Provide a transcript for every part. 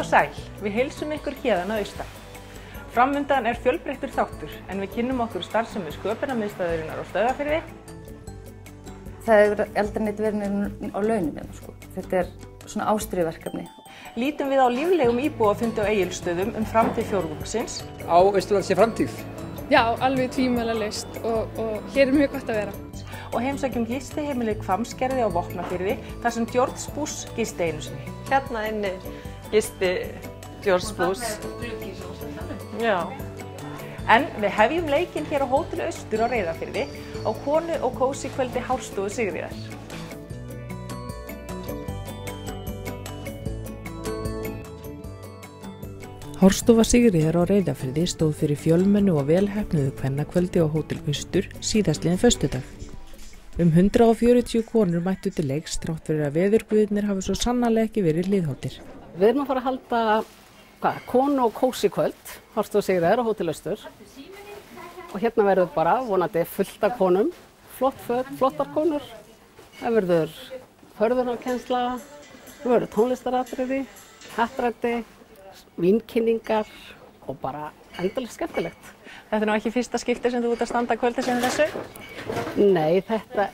og sæl, við heilsum ykkur héðan að austan. Framundan fjölbreyttur þáttur, en við kynnum okkur starfsemi sköpunarmiðstöðvarinnar á Stöðvarfirði. Það hefur aldrei neitt verið á launum hérna, sko. Þetta svona ástríðuverkefni. Lítum við á líflegum íbúafundi á Egilsstöðum framtíð fjórðungsins. Á Austurlandi sé framtíð? Já, alveg tvímælalaust og hér mjög gott að vera. Og heimsækjum gistiheimilið Hvammsgerði á Vopnafirði, þar sem George Bush gisti einu sinni. Hérna inni gisti George Bush. Já. En við hefjum leikinn hér á Hótel Austur á Reyðarfirði á konu- og kósí-kvöldi Hárstofu Sigríðar. Hárstofa Sigríðar á Reyðarfirði stóð fyrir fjölmennu og velheppnuðu kvennakvöldi á Hótel Austur síðastliðinn föstudag. 140 konur mættu til leiks þrátt fyrir að veðurguðirnir hafi svo sannarlega ekki verið hliðháttir. Við erum að fara að halda konu- og kósí-kvöld, Hárstofa Sigríðar á Hótel Austur. Og hérna verður bara vonandi fullt af konum, flottar konur. Það verður förðunarkennsla, það verður tónlistaratriði, hattrætti, vínkynningar og bara endalega skemmtilegt. Þetta nú ekki fyrsta skipti sem þú ert að standa kvöldi sem þessu? Nei, þetta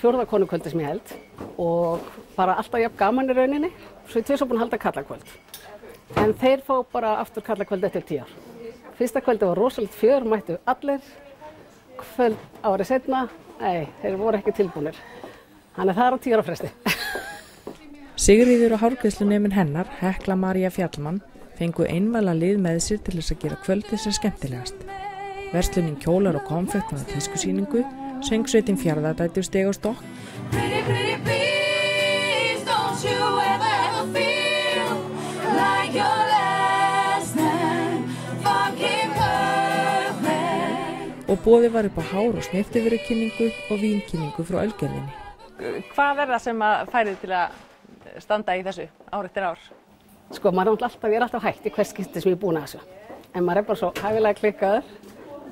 4. konukvöldi sem ég held og bara alltaf jafn gaman í rauninni. Svo ég tvisvar búin að halda kallakvöld. En þeir fá bara aftur kallakvöld eftir 10 ár. Fyrsta kvöldi var rosalegt fjör, mættu allir. Kvöld árið seinna, nei, þeir voru ekki tilbúnir. Þannig það á 10 ára fresti. Sigríður og hárgreiðslunemin hennar, Hekla María Fjallmann, fengu einvala lið með sér til þess að gera kvöldið sem skemmtilegast. Verslunin kjólar og konfekt með tískusýningu, söngsveitin Fjarðardætur steg á stokk. Og boðið var upp á hár- og snyrtivörukynningu og vínkynningu frá Ölgerðinni. Hvað það sem að færið til að standa í þessu ár eftir ár? Sko, maður ég er alltaf hægt í hvers skipti sem ég er búin að þessu. En maður bara svo hæfilega klikkaður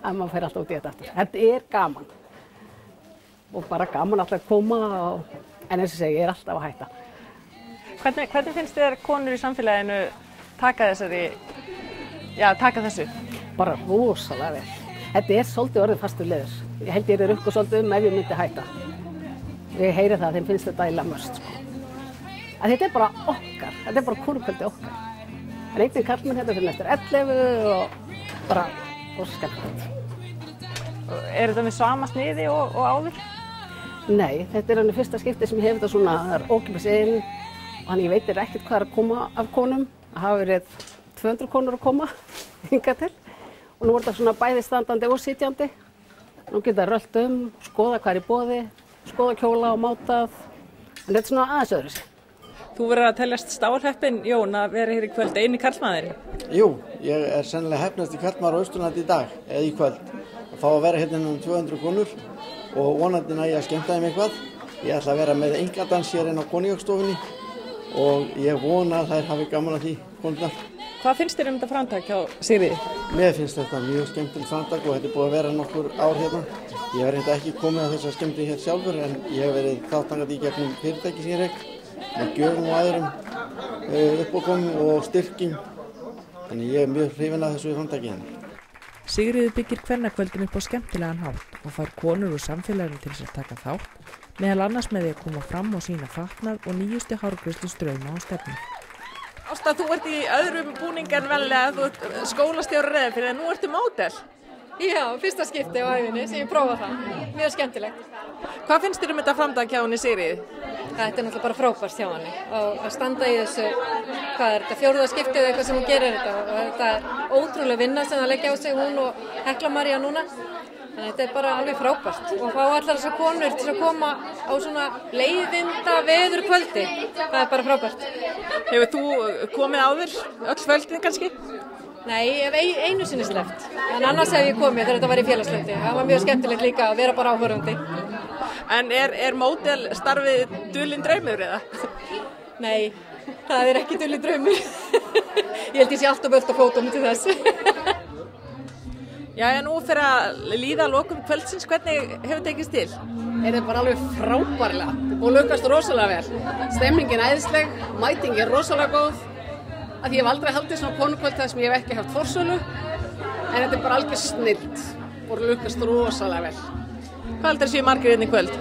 að maður fer alltaf út í þetta aftur. Þetta gaman. Og bara gaman alltaf að koma, en eins og segi, ég er alltaf að hætta. Hvernig finnst þér konur í samfélaginu taka þessu? Bara rosalega vel. Þetta svolítið orðið fastur liður. Ég held ég rukku svolítið ef ég myndi hætta. Ég heyri það að þeim finnst þetta ægilega mörst, sko. Að þetta bara okkar, þetta bara konukvöldi okkar. En einnig karlmenn hérna fyrir eftir 11 og bara rosa skemmtilegt. Þetta með sama sniði og áður? Nei, þetta hann fyrsta skipti sem ég hef þetta svona, það ókipis inn og hann ég veitir ekkert hvað að koma af konum. Það hafa verið 200 konur að koma hingað til og nú þetta svona bæði standandi og sitjandi. Nú geta rölt skoða hvað í boði, skoða kjóla og mátað, en þetta svona aðeins öðru sig. Þú verður að teljast stálheppinn, Jón, að vera hér í kvöld eini karlmaðurinn. Jú, ég sennilega heppnasti karlmaður á Austurlandi í dag, eða í kvöld. Að fá að vera hérna 200 konur og vonandi nægja að skemmta þeim eitthvað. Ég ætla að vera með engadans hér inn á Konungsstofunni og ég vona að þær hafi gaman af því konurnar. Hvað finnst þér þetta framtak hjá Sigríði? Mér finnst þetta mjög skemmtilegt framtak og þetta búið að vera nokkur ár hérna. Ég hef reynda ekki komið að þessa skemmti hér sjálfur en ég hef verið þátttakandi í gegnum fyrirtæki sem ég rek. Með gjöfum og öðrum uppákomum og styrkjum. Þannig ég mjög hrifinn af þessu framtaki hennar. Sigríður byggir kvennakvöldin upp á skemmtilegan hátt og fær konur úr samfélaginu til þess að taka þátt, meðal annars með því að koma fram og sýna fatnað og nýjustu hárgreiðslustrauma og stefnu. Ásta, þú ert í öðrum búning en venjulega, þú ert skólastjóri Reyðarfirði en nú ertu módel. Já, fyrsta skipti á ævinni sem ég prófa það. Mjög skemmtilegt. Hvað finnst þér þetta framtak hjá henni Sigríði? Þetta náttúrulega bara frábært hjá henni og að standa í þessu, þetta 4. skipti eða eitthvað sem hún gerir þetta og þetta ótrúlega vinna sem það leggja á sig hún og Hekla María núna. Þannig þetta bara alveg frábært og fá allar þessar konur til að koma á svona leiðinda veðurkvöldi. Það bara frábært. Hefur þú komið áður, öll kvöldin kannski? Nei, ég hef einu sinni sleppt, en annars hef ég komið þegar þetta var í Félagslundi. Það var mjög skemmtilegt líka að vera bara áhorfandi. En módelstarfið dulinn draumur eða? Nei, það ekki dulinn draumur. Ég held ég sé allt og bölt á fótum til þess. Jæja, nú fyrir að líða að lokum kvöldsins, hvernig hefur tekist til? Þetta bara alveg frábærlega og lukkast rosalega vel. Stemningin æðisleg, mætingin rosalega góð að ég hef aldrei haldið svona konukvöld þar sem ég hef ekki haft forsölu, en þetta bara algjör snillt, búið að lukkast rosalega vel. Hvað heldur séu margir hérna í kvöld?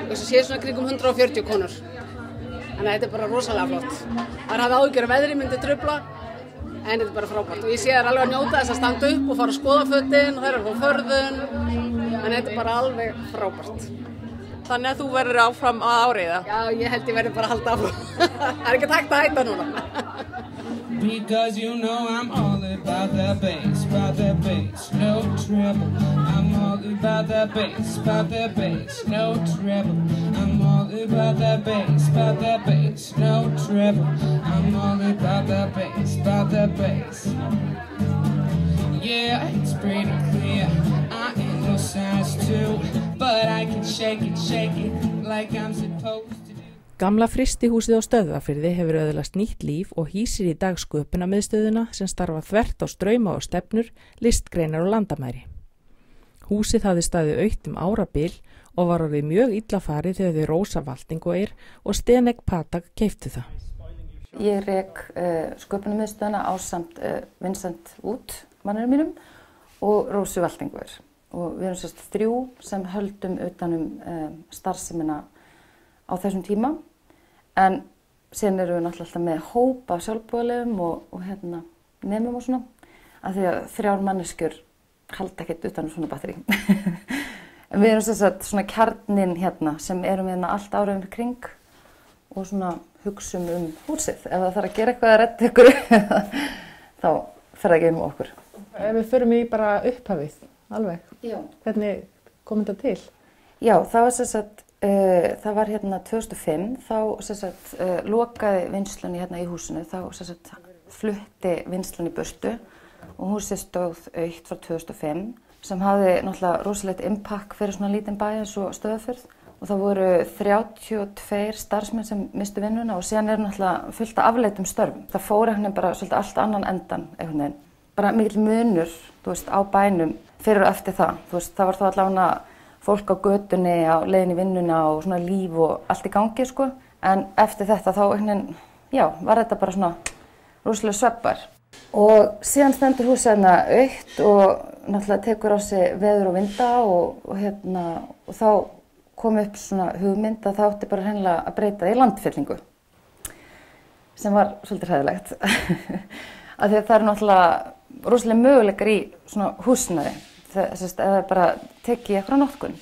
Þessi séu svona kringum 140 konur, þannig að þetta bara rosalega flott. Það hafði áhyggjur að veðri myndi trufla, en þetta bara frábært og ég sé alveg að njóta þess að standa upp og fara að skoða fötin og það að fá förðun, en þetta bara alveg frábært. Þannig að þú verður áfram að áreiða? Já, ég held ég verður bara að halda áfram. Það ekki hægt að hætta núna. Because you know I'm all about that bass, no treble. I'm all about that bass, no treble. I'm all about that bass, no treble. I'm all about that bass. Yeah, it's pretty clear, I ain't no size 2, but I can shake it like I'm supposed to. Gamla frystihúsið á Stöðvarfirði hefur öðlast nýtt líf og hýsir í dag sköpunarmiðstöðina sem starfa þvert á strauma og stefnur, listgreinar og landamæri. Húsið hafði staðið autt árabil og var orðið mjög illa farið þegar þau Rósa Valdingóir og Stenek Patak keyptu það. Ég rek sköpunarmiðstöðina ásamt Vincent Wood, manninum mínum, og Rósu Valdingóir. Og við erum sérst 3 sem höldum utanum starfsemina á þessum tíma, en síðan erum við náttúrulega alltaf með hóp af sjálfboðaliðum og nemum og svona, af því að 3 manneskjur halda ekkert utan svona batteri. En við erum sérst svona kjarnin sem erum allt árið um kring og svona hugsum húsið. Ef það þarf að gera eitthvað að redda ykkur, þá fer það ekki um okkur. Ef við förum í bara upphafið, alveg. Já. Hvernig kom þetta til? Já, það var það var 2005, þá lokaði vinnslan í húsinu, þá flutti vinnslan í burtu og húsið stóð autt frá 2005 sem hafði náttúrulega rosalegt impact fyrir svona lítinn bæ eins og Stöðvarfjörð og það voru 32 starfsmenn sem mistu vinnuna og síðan náttúrulega fullt af afleitum störfum. Það fór bara svolítið allt annan endan einhvern veginn. Bara mikill munur, á bænum fyrir og eftir það. Það var þá allavega fólk á götunni, á leiðinni í vinnuna og svona líf og allt í gangi, sko. En eftir þetta þá var þetta bara svona rosalega svefbar. Og síðan stendur húsið autt og náttúrulega tekur á sig veður og vinda og þá kom upp svona hugmynd að það átti bara hreinlega að breyta í landfyllingu. Sem var svolítið hræðilegt. Af því að það náttúrulega rosalega möguleikar í svona húsnæði. Eða bara tekið í eitthvað notkun.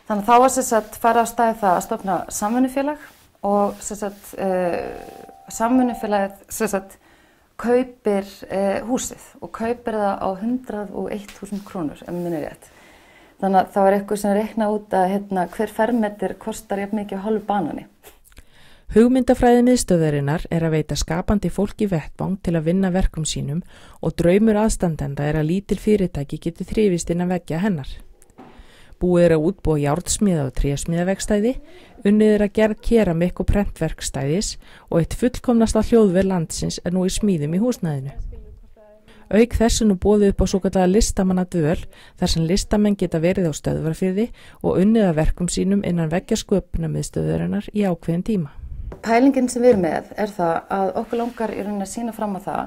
Þannig að þá var farið á stað það að stofna samvinnufélag og samvinnufélagið kaupir húsið og kaupir það á 101.000 krónur, ef mér minnir rétt. Þannig að það var eitthvað sem reiknaði út að hver fermetr kostar jafn mikið á hálfu banani. Hugmyndafræði miðstöðvarinnar að veita skapandi fólki vettvang til að vinna verkum sínum og draumur aðstandenda að lítil fyrirtæki geti þrifist innan veggja hennar. Búið að útbúa járnsmíða og trésmíðavegstæði, unnið að gerð keramikk og prentverkstæðis og eitt fullkomnasta hljóðver landsins nú í smíðum í húsnæðinu. Auk þessu nú boðið upp á svokallaða listamannadvöl þar sem listamenn geta verið á Stöðvarfirði og unnið að verkum sínum innan veggja sköpunarmiðstöðvarinnar í ákveðin tíma. Pælingin sem við erum með það að okkur langar í rauninni að sýna fram á það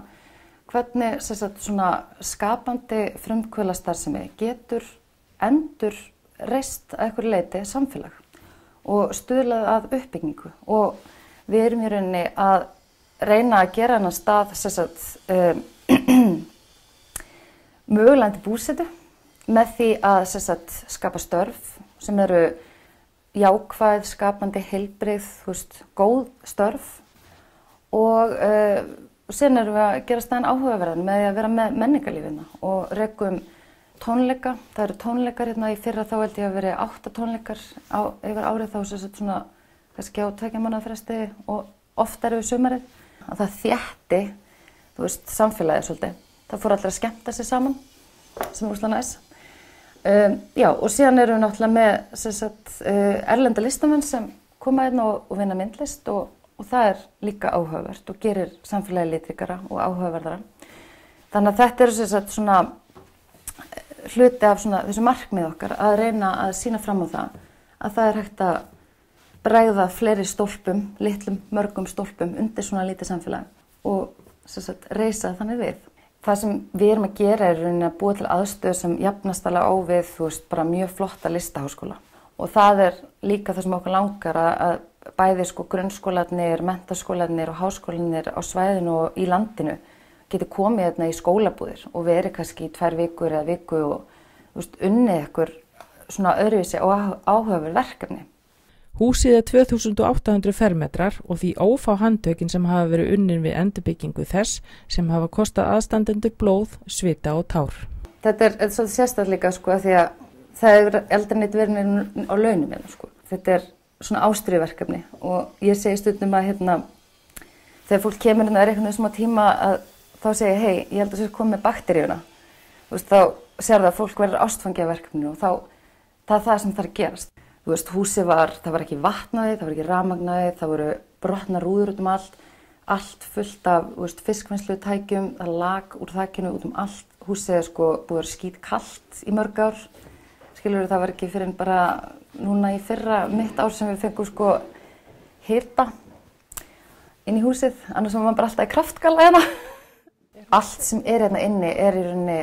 hvernig svona skapandi frumkvöðlastarfsemi getur endur reist að einhverju leyti samfélag og stuðlað að uppbyggingu og við erum í rauninni að reyna að gera þennan stað mögulega til búsetu með því að skapa störf sem eru jákvæð, skapandi, heilbrigð, góð störf og síðan erum við að gera staðinn áhugaverðan með að vera með menningarlífina og rekum tónleika. Það eru tónleikar í fyrra þá held ég að verið 8 tónleikar yfir árið þá svona kannski á 2 mánaða fresti og oft við sumarið. Það þétti, samfélagið svolítið. Það fór allir að skemmta sig saman sem úrslega næs. Og síðan erum við náttúrulega með erlenda listamenn sem koma og vinna myndlist og það líka áhugavert og gerir samfélagið litríkara og áhugaverðara. Þannig að þetta eru svona hluti af þessu markmið okkar að reyna að sýna fram á það hægt að bregða fleiri stólpum, litlum, mörgum stólpum undir svona lítið samfélagi. og reisa þannig við. Það sem við erum að gera er rauninni að búa til aðstöðu sem jafnast alveg á við, þú veist, bara mjög flotta listaháskóla. Og það er líka það sem okkur langar að bæði sko grunnskólarnir, menntaskólarnir og háskólarnir á svæðinu og í landinu geti komið hérna í skólabúðir og verið kannski í 2 vikur eða viku og þú veist, unnið ykkur svona öðruvísi og áhugaverð verkefni. Húsið er 2800 fermetrar og því ófá handtökin sem hafa verið unnin við endurbyggingu þess sem hafa kostað aðstandendur blóð, svita og tár. Þetta er svolítið sérstætt líka sko því að það hefur aldrei neitt verið á launum hérna sko. Þetta er svona ástríðuverkefni og ég segi stundum að þegar fólk kemur hérna einhvern veginn smá tíma að þá segi ég, hei, ég held að það komið með bakteríuna. Þú veist, þá sér það að fólk verður ástfangið af verkefninu og það er það sem þarf að gerast. Þú veist, húsið það var ekki vatnaði, það var ekki rafmagnaði, það voru brotnar rúður út allt fullt af, þú veist, fiskvinnslutækjum, það lag úr þakinu út allt. Húsið er sko búið að skítkalt í mörg ár. Skilurðu, það var ekki fyrir en bara núna í fyrra mitt ár sem við fengum sko hita inn í húsið, annars var maður bara alltaf í kraftgalla hérna. Allt sem er hérna inni er í rauninni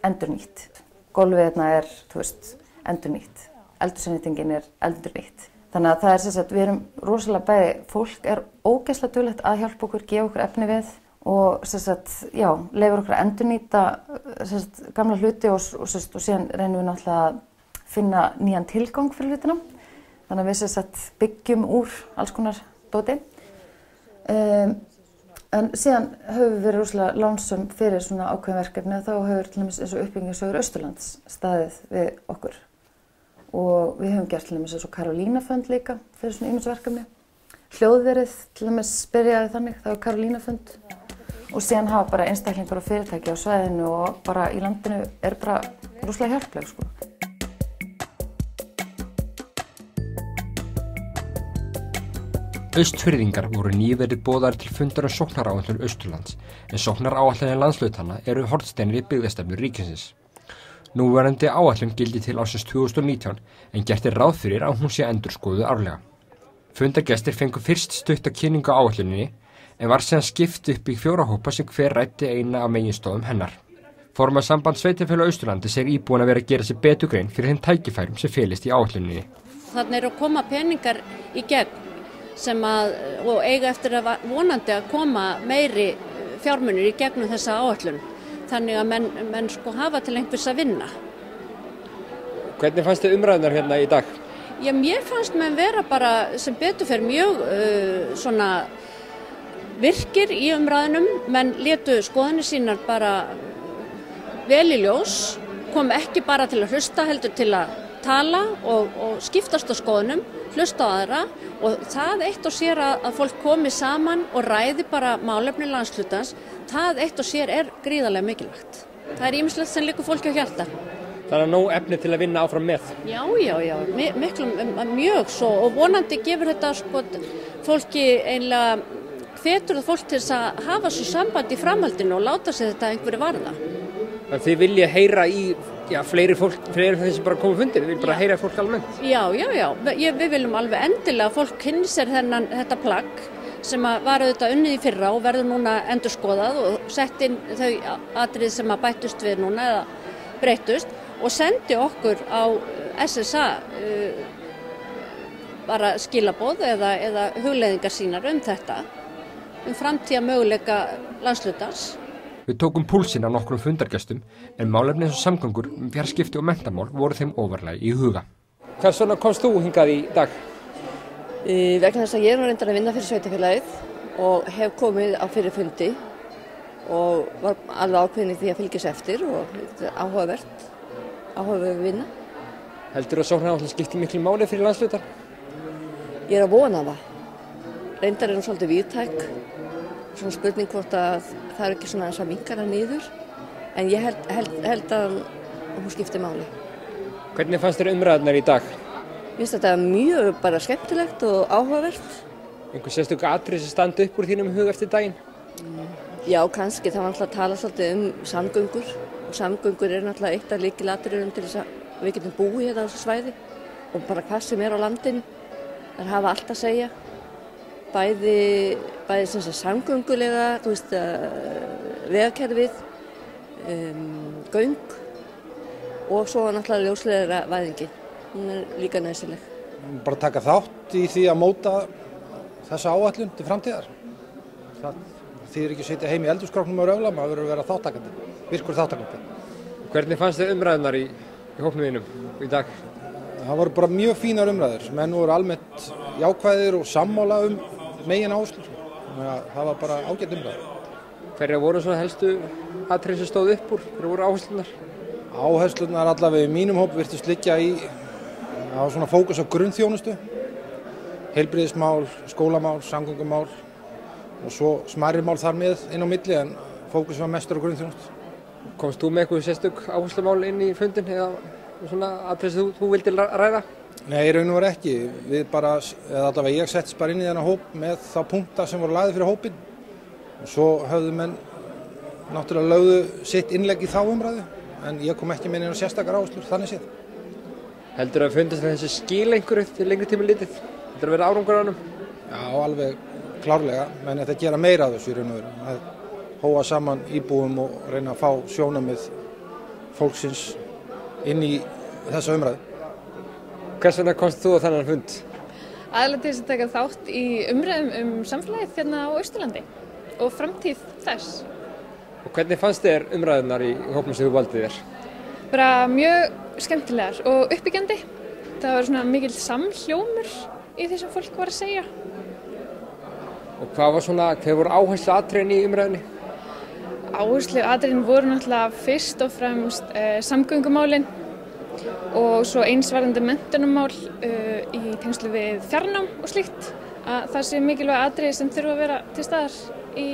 endurnýtt. Gólfið hérna er, þú veist, endurnýtt. Eldhúsinnýtingin er endurnýtt. Þannig að það er sem sagt, við erum rosalega bæði, fólk er ógeðslega duglegt að hjálpa okkur, gefa okkur efni við og sem sagt, já, leyfir okkur að endurnýta sem sagt, gamla hluti og síðan reynum við náttúrulega að finna nýjan tilgang fyrir hlutina. Þannig að við sem sagt byggjum úr alls konar dóti. En síðan höfum við verið rosalega lánsöm fyrir svona ákveðin verkefni og þá hefur til dæmis eins og uppbyggingarsjóður Austurlands staðið við okkur. Og við höfum gert til dæmis eins og Karolínafönd líka fyrir svona ýmis verkefni. Hljóðverið til dæmis byrjaði þannig, það var Karolínafönd. Og síðan hafa bara einstaklingar og fyrirtæki á svæðinu og bara í landinu er bara rosalega hjálpleg sko. Austfirðingar voru nýverið boðaðir til fundar sóknaráætlun Austurlands, en sóknaráætlanir landshlutanna eru hornsteinir í byggðastefnu ríkisins. Núverandi áætlun gildi til ársins 2019, en gert er ráð fyrir að hún sé endurskoðuð árlega. Fundargestir fengu fyrst stutta kynningu á áætluninni, en var síðan skipt upp í 4 hópa sem hver ræddi eina af meginstoðum hennar. Formaður Samband sveitarfélaga á Austurlandi segir íbúana vera að gera sér betur grein fyrir þeim tækifærum sem felist í áætluninni. Þarna eru að koma peningar í gegn sem og eiga eftir að vonandi að koma meiri fjármunir í gegnum þessa áætlun. Þannig að menn sko hafa til einhvers að vinna. Hvernig fannst þið umræðunar hérna í dag? Já, mér fannst menn vera bara sem betur fer mjög svona virkir í umræðunum, menn létu skoðanir sínar bara vel í ljós, kom ekki bara til að hlusta heldur til að tala og skiptast á skoðunum, hlusta á aðra og það eitt og sér að fólk komi saman og ræði bara málefni landshlutans, það eitt og sér er gríðarlega mikilvægt. Það er ýmislegt sem liggur fólki á hjarta. Það er nóg efni til að vinna áfram með. Já, mjög svo og vonandi gefur þetta sko fólki einlega hvetur það fólk til þess að hafa svo samband í framhaldinu og láta sig þetta einhverju varða. En þið viljið heyra í fleiri þeir sem bara koma fundir, við viljum bara heyra fólk almennt. Já, við viljum alveg endilega að fólk kynni sér þetta plagg sem var auðvitað unnið í fyrra og verður núna endurskoðað og sett inn þau atriði sem bættust við núna eða breyttust og sendi okkur á SSA bara skilaboð eða hugleiðingar sínar þetta, framtíða möguleika landshlutans. Við tókum púlsinn á nokkrum fundargestum, en málefni eins og samgöngur, fjarskipti og menntamál voru þeim ofarlega í huga. Hvers vegna komst þú hingað í dag? Vegna þess að ég er nú reyndar að vinna fyrir sveitarfélagið og hef komið á fyrir fundi og var alveg ákveðin í því að fylgjast eftir og þetta er áhugaverð vinna. Heldur að sóknaráætlun skipti miklu máli fyrir landshlutar? Ég er að vona það. Reyndar er hún svolítið víðtæk, svona spurning hvort að það er ekki svona þess að minnka það niður, en ég held að hún skipti máli. Hvernig fannst þér umræðunar í dag? Mér finnst þetta mjög bara skemmtilegt og áhugavert. Einhver sérstök atriði sem standa upp úr þínum hug eftir daginn? Já, kannski. Það var náttúrulega að tala svolítið samgöngur og samgöngur er náttúrulega eitt af lykilatriðum til þess að við getum búið hérna á þessu svæði og bara hvað sem er á landinu. Það hafa allt að segja. bæði sem sagt samgöngulega, þú veist, vegakerfið, göng og svo náttúrulega ljósleiðara væðingi. Hún líka næsileg. Bara taka þátt í því að móta þessa áætlun til framtíðar. Það þýðir ekki að sitja heim í eldhúskróknum og röfla, maður verður að vera þáttakandi, virkur þáttakandi. Hvernig fannst þið umræðunar í hópnum þínum í dag? Það voru bara mjög fínar umræður. Menn voru almennt jákvæðir og sammála megin áherslur. Það var bara ágætt umræður. Hverjar voru svona helstu atriði sem stóðu upp úr? Hverjar voru áherslunar? Áherslunar allavega í mínum hóp virtust liggja í að svona fókus á grunnþjónustu, heilbrigðismál, skólamál, samgöngumál og svo smærri mál þar með inn á milli en fókus var mestur á grunnþjónustu. Komst þú með eitthvað sérstök áherslumál inn í fundin eða svona atriði sem þú vildir ræða? Nei, raun og veru ekki. Við bara, eða allavega ég settist bara inn í þennan hóp með þá punkta sem voru lagðir fyrir hópinn. Og svo höfðu menn náttúrulega lögðu sitt innlegg í þá umræðu, en ég kom ekki með neina sérstakar áherslur þannig séð. Heldur að fundist þessi skil einhverju til lengri tíma litið? Heldur að vera árangur á honum? Já, alveg klárlega, menn þetta gera meira af þessu í raun og veru. Að hóa saman íbúum og reyna að fá sjónarmið fólksins inn í þessa umræðu. Hvers vegna komst þú á þennan fund? Aðalega til þess að taka þátt í umræðum samfélagið hérna á Austurlandi og framtíð þess. Og hvernig fannst þér umræðunar í hópnum sem þú valdið þér? Bara mjög skemmtilegar og uppbyggjandi. Það var svona mikill samhljómur í því sem fólk var að segja. Og hver voru áherslu atriðin í umræðinni? Áherslu atriðin voru náttúrulega fyrst og fremst samgöngumálin og svo einsvarðandi menntunarmál í tengslu við fjarnám og slíkt. Að það sé mikilvæg atriði sem þurfa að vera til staðar í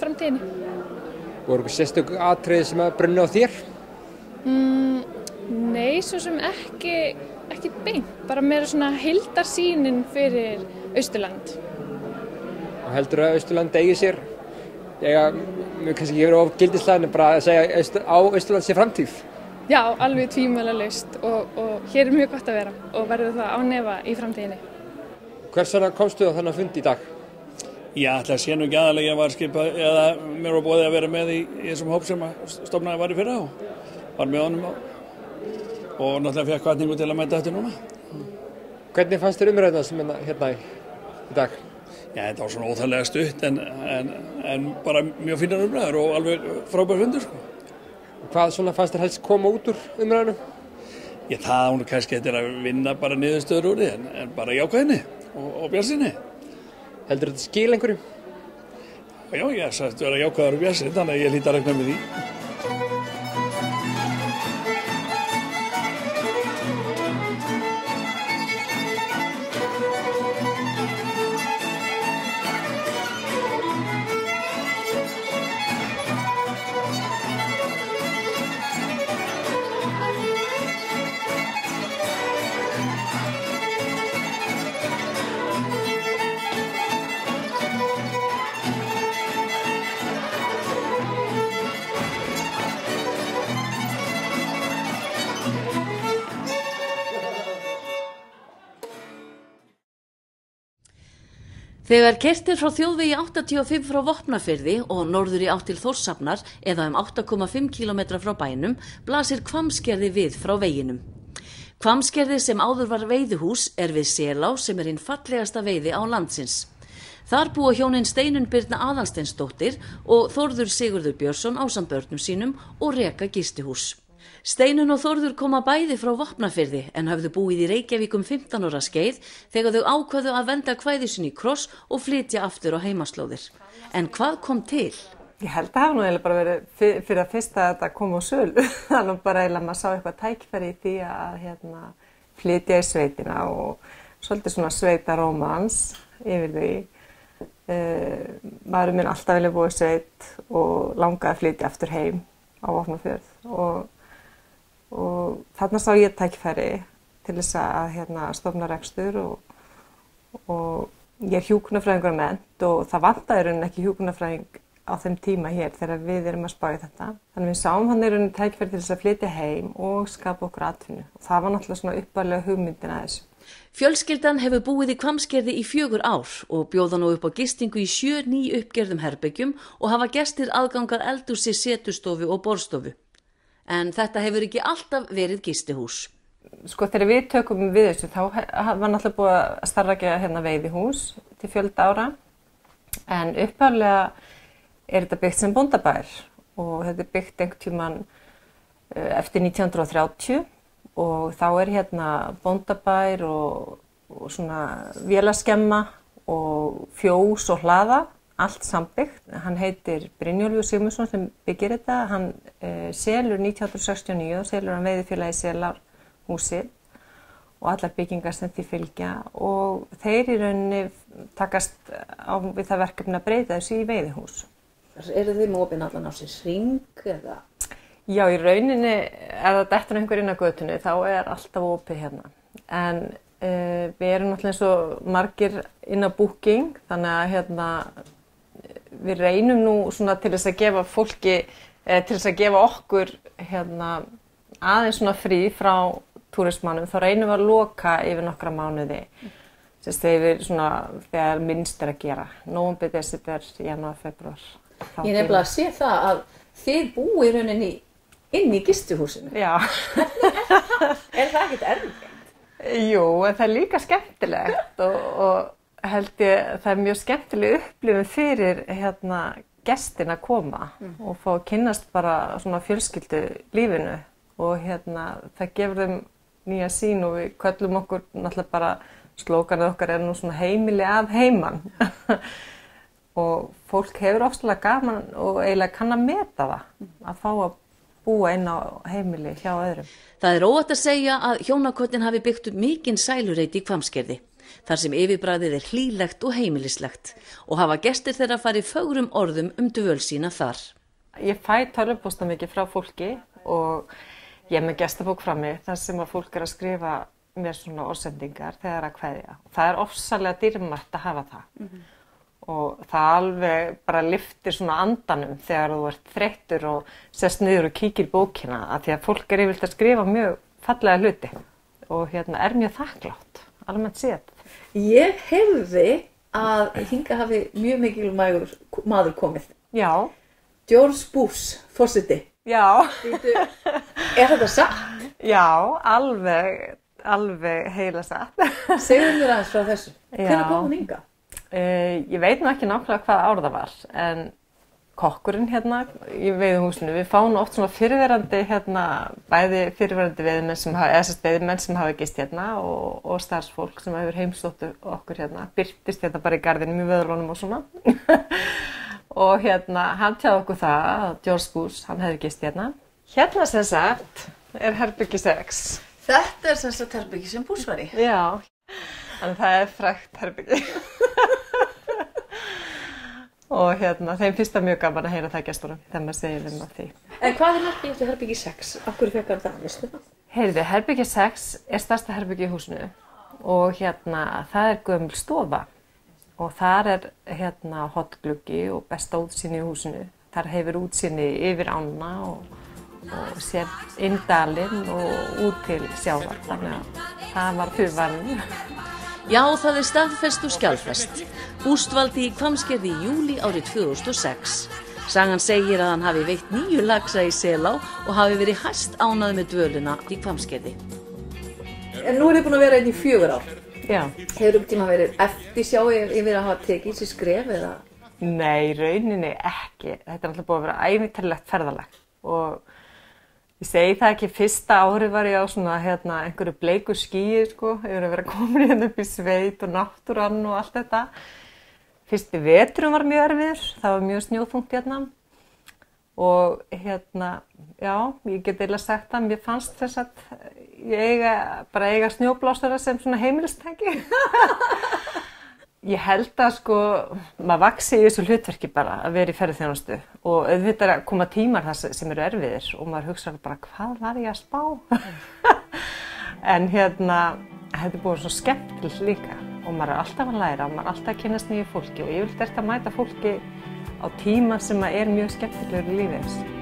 framtíðinni. Voru eitthvað sérstök atriði sem að brunna á þér? Nei, svo sem ekki beint, bara meira svona heildarsýnin fyrir Austurland. Og heldur að Austurland eigi sér, kannski ekki verið of gildislega en bara að segja á Austurland sé framtíð? Já, alveg tvímælalaust og hér mjög gott að vera og verður það ánefa í framtíðinni. Hvers vegna komstu á þennan fund í dag? Já, ætla að sé nú ekki aðalega ég var skipað eða mér var boðið að vera með í þessum hóp sem stofnaði var í fyrra og var með honum og náttúrulega fekk hvatningu til að mæta þetta núna. Hvernig fannst þér umræðuna sem hérna í dag? Já, þetta var svona óþægilega stutt en bara mjög fínar umræður og alveg frábær fundur sko. Hvað svona fannst þér helst koma út úr umræðunum? Já, það hún kannski að vinna bara niðurstöður úr því en bara jákvæðinni og bjartsýni. Heldur þetta skil einhverju? Já, ég sagðist vera jákvæður og bjartsýni, þannig að ég hlýt að reikna með því. Þegar keyrt frá þjóðvegi 85 frá Vopnafirði og norður í átt til Þórshafnar eða 8,5 km frá bænum blasir Hvammsgerði við frá veginum. Hvammsgerði sem áður var veiðihús við Selá sem hinn fallegasta veiði á landsins. Þar búa hjónin Steinunn Birna Aðalsteinsdóttir og Þórður Sigurður Björnsson ásamt börnum sínum og reka gistihús. Steinunn og Þórður koma bæði frá Vopnafirði en höfðu búið í Reykjavík 15 ára skeið þegar þau ákveðu að venda kvæði sín í kross og flytja aftur á heimaslóðir. En hvað kom til? Ég held að það hafa nú eiginlega bara verið fyrir að fyrsta að þetta kom á sölu. Þannig bara eiginlega maður sá eitthvað tækifæri í því að flytja í sveitina og svolítið svona sveitarómans yfir því. Maður minn alltaf vilja búið sveit og langaði að flytja aftur heim á Vopnafjörð og þarna sá ég tækifæri til þess að stofna rekstur og ég hjúkrunarfræðingur að mennt og það vantaði rauninni ekki hjúkrunarfræðing á þeim tíma hér þegar við erum að spá í þetta. Þannig við sáum hann rauninni tækifæri til þess að flytja heim og skapa okkur atvinnu og það var náttúrulega svona upphaflega hugmyndin að þessu. Fjölskyldan hefur búið í Hvammsgerði í 4 ár og bjóða nú upp á gistingu í 7 nýuppgerðum herbergjum og hafa gestir aðgangað eldhúsi, setustofu og borðstofu. En þetta hefur ekki alltaf verið gistihús. Sko þegar við tökum við þessu þá var náttúrulega búið að starfrækja hérna veiðihús til fjölda ára. En upphaflega þetta byggt sem bóndabær og þetta byggt einhvern tímann eftir 1930 og þá hérna bóndabær og svona vélaskemma og fjós og hlaða, allt sambyggt. Hann heitir Brynjólfur Sigmundsson sem byggir þetta. Hann selur 1969 og selur hann veiðifélagi Selarhúsið og allar byggingar sem því fylgja og þeir í rauninni takast á við það verkefni að breyta þessu í veiðihús. Eru þið með opinn allan á sér hring eða? Já, í rauninni ef það dettur einhver inn á götunni þá alltaf opið hérna. En við erum náttúrulega eins og margir inn á booking, þannig að við reynum nú svona til þess að gefa fólki, til þess að gefa okkur aðeins svona frí frá túrismannum, þá reynum við að loka yfir nokkra mánuði. Þegar minnst að gera. Nóvember, desember, janúar, febrúar. Ég nefnilega sé það að þið búið í rauninni inn í gistihúsinu. Já. Er það ekkert erfitt? Jú, en það er líka skemmtilegt og held ég það mjög skemmtileg upplifun fyrir gestina að koma og fá að kynnast bara svona fjölskyldu lífinu og það gefur þeim nýja sýn og við köllum okkur náttúrulega bara slókanið okkar nú svona heimili að heiman og fólk hefur ofsalega gaman og eiginlega kann að meta það að fá að búa inn á heimili hjá öðrum. Það óhætt að segja að hjónakotin hafi byggt upp mikinn sælureiti í Hvammsgerði, þar sem yfirbragðið hlýlegt og heimilislegt og hafa gestir þeirra farið fögrum orðum dvöl sína þar. Ég fæ tölvupósta mikið frá fólki og ég með gestabók frammi þar sem að fólk að skrifa mér svona orðsendingar þegar að kveðja. Það ofsalega dýrmætt að hafa það. Og það alveg bara lyftir svona andanum þegar þú ert þreyttur og sest niður og kíkir bókina af því að fólk yfirleitt að skrifa mjög fallega hluti og mjög þakklátt, almennt séð. Ég heyrði að hingað hafi mjög mikilvægur maður komið. Já. George Bush, forseti. Já. Er þetta satt? Já, alveg heila satt. Segðu mér aðeins frá þessu. Hvenær kom hún hingað? Ég veit nú ekki nákvæmlega hvað ár það var, en kokkurinn í veiðihúsinu, við fáum oft svona fyrirverandi bæði fyrirverandi veiðimenn sem hafa gist og starfsfólk sem hefur heimsótt okkur birtist bara í garðinum í vöðlunum og svona. Og hann tjáði okkur það að George Bush, hann hefði gist sem sagt herbyggi 6. Þetta sem sagt herbyggi sem Bush var í? Já, en það frægt herbyggi. Og þeim finnst það mjög gaman að heyra það gestunum þegar maður segir þeim af því. En hvað merkir eftir herbyggi 6? Af hverju fekk hann það? Veistu það? Heyrðu, herbyggi 6 stærsta herbyggi í húsinu og það gömul stofa og þar hotgluggi og besta útsýni í húsinu. Þar hefur útsýni yfir ána og sér inn dalinn og út til sjávar, þannig að það var fyrirvarinn. Já, það staðfest og skjalfest. Bush dvaldi í Hvammsgerði í júlí árið 2006. Sagan segir að hann hafi veitt 9 laxa í Selá og hafi verið hæst ánað með dvölina í Hvammsgerði. En nú þið búin að vera í 4 ár. Já. Hefur tíma verið eftirsjá yfir að hafa tekið sér skref eða? Nei, rauninni ekki. Þetta alltaf búið að vera ævintýrlegt ferðalag og ég segi það ekki, fyrsta árið var ég á svona einhverju bleiku skýi yfir að vera komin upp í sveit og náttúran og allt þetta. Fyrsti veturinn var mjög erfiður, það var mjög snjóþungt og já, ég get eiginlega sagt að mér fannst þess að ég eiga snjóblásara sem svona heimilistæki. Ég held að maður vaxi í þessu hlutverki bara að vera í ferðaþjónustu og auðvitað að koma tímar það sem eru erfiðir og maður hugsa bara hvað var ég að spá? En þetta er búið svo skemmtilegt líka og maður er alltaf að læra, maður er alltaf að kynnast nýju fólki og ég vil þetta mæta fólki á tíma sem er mjög skemmtilegur í lífið.